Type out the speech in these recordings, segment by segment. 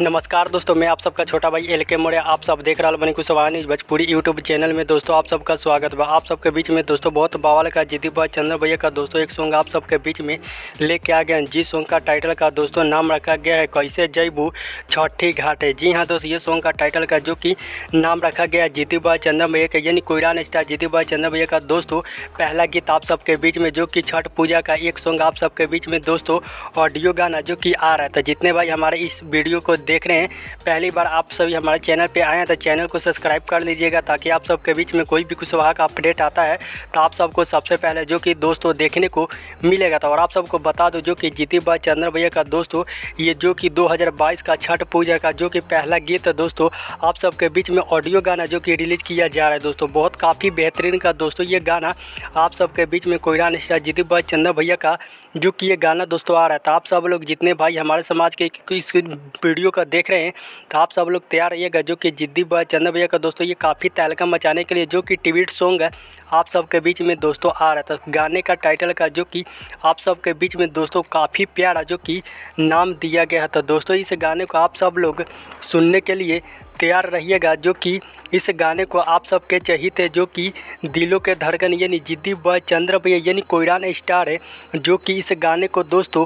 नमस्कार दोस्तों, मैं आप सबका छोटा भाई LK मौर्य। आप सब देख रहा बनी Kushwaha news Bhojpuri YouTube channel में। दोस्तों आप सबका स्वागत बा। आप सबके बीच में दोस्तों बहुत बवाल का जिद्दी बॉय चंदन भैया का दोस्तों एक सॉन्ग आप सबके बीच में लेके आ गए हैं। जिस सॉन्ग का टाइटल का दोस्तों नाम रखा गया है कैसे जैबू छठी घाटे। जी हाँ दोस्तों, ये सॉन्ग का टाइटल का जो कि नाम रखा गया है जिद्दी बॉय चंदन भैया का, यानी कोयरान स्टार जिद्दी बॉय चंदन भैया का दोस्तों पहला गीत आप सबके बीच में जो कि छठ पूजा का एक सॉन्ग आप सबके बीच में दोस्तों ऑडियो गाना जो कि आ रहा था। जितने भाई हमारे इस वीडियो को देख रहे हैं, पहली बार आप सभी हमारे चैनल पे आए हैं तो चैनल को सब्सक्राइब कर लीजिएगा, ताकि आप सबके बीच में कोई भी कुशवाहा का अपडेट आता है तो आप सबको सबसे पहले जो कि दोस्तों देखने को मिलेगा। तो और आप सबको बता दो जो कि जिद्दी बॉय चंदन भैया का दोस्तों ये जो कि 2022 का छठ पूजा का जो कि पहला गीत है दोस्तों आप सबके बीच में ऑडियो गाना जो कि रिलीज़ किया जा रहा है दोस्तों। बहुत काफ़ी बेहतरीन का दोस्तों ये गाना आप सबके बीच में कोयरान स्टार जिद्दी बॉय चंदन भैया का जो कि ये गाना दोस्तों आ रहा है। तो आप सब लोग जितने भाई हमारे समाज के इस वीडियो का देख रहे हैं तो आप सब लोग तैयार रहिएगा, जो कि जिद्दी बॉय चंदन भैया का दोस्तों ये काफ़ी तहलका मचाने के लिए जो कि ट्वीट सॉन्ग है आप सबके बीच में दोस्तों आ रहा था। गाने का टाइटल का जो कि आप सबके बीच में दोस्तों काफ़ी प्यारा जो कि नाम दिया गया था दोस्तों। इस गाने को आप सब लोग सुनने के लिए तैयार रहिएगा, जो कि इस गाने को आप सबके चहीते जो कि दिलों के धड़कन यानी जिद्दी बॉय चंद्र भैया यानी कोयरान स्टार है जो कि इस गाने को दोस्तों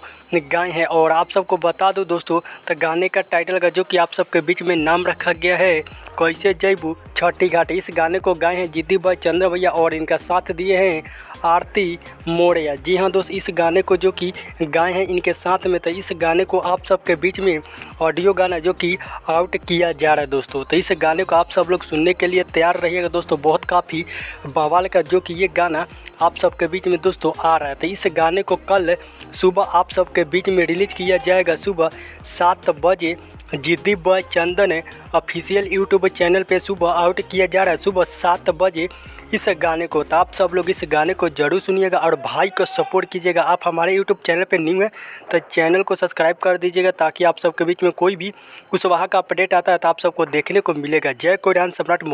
गाए हैं। और आप सबको बता दो दोस्तों तो गाने का टाइटल का जो कि आप सबके बीच में नाम रखा गया है कैसे जैबू छठी घाट। इस गाने को गाए हैं जिद्दी बॉय चंद्र भैया और इनका साथ दिए हैं आरती मौर्य। जी हाँ दोस्त, इस गाने को जो कि गाए हैं इनके साथ में। तो इस गाने को आप सबके बीच में ऑडियो गाना जो कि आउट किया जा रहा है दोस्तों। तो इस गाने को आप सब लोग सुनने के लिए तैयार रहिएगा दोस्तों। बहुत काफ़ी बवाल का जो कि ये गाना आप सबके बीच में दोस्तों आ रहा है। तो इस गाने को कल सुबह आप सबके बीच में रिलीज़ किया जाएगा सुबह 7 बजे। जिद्दी बॉय चंदन ऑफिशियल यूट्यूब चैनल पे सुबह आउट किया जा रहा है सुबह 7 बजे इस गाने को। तो आप सब लोग इस गाने को जरूर सुनिएगा और भाई को सपोर्ट कीजिएगा। आप हमारे यूट्यूब चैनल पे न्यू है तो चैनल को सब्सक्राइब कर दीजिएगा, ताकि आप सबके बीच में कोई भी कुशवाहा का अपडेट आता है तो आप सबको देखने को मिलेगा। जय कोयरान सम्राट।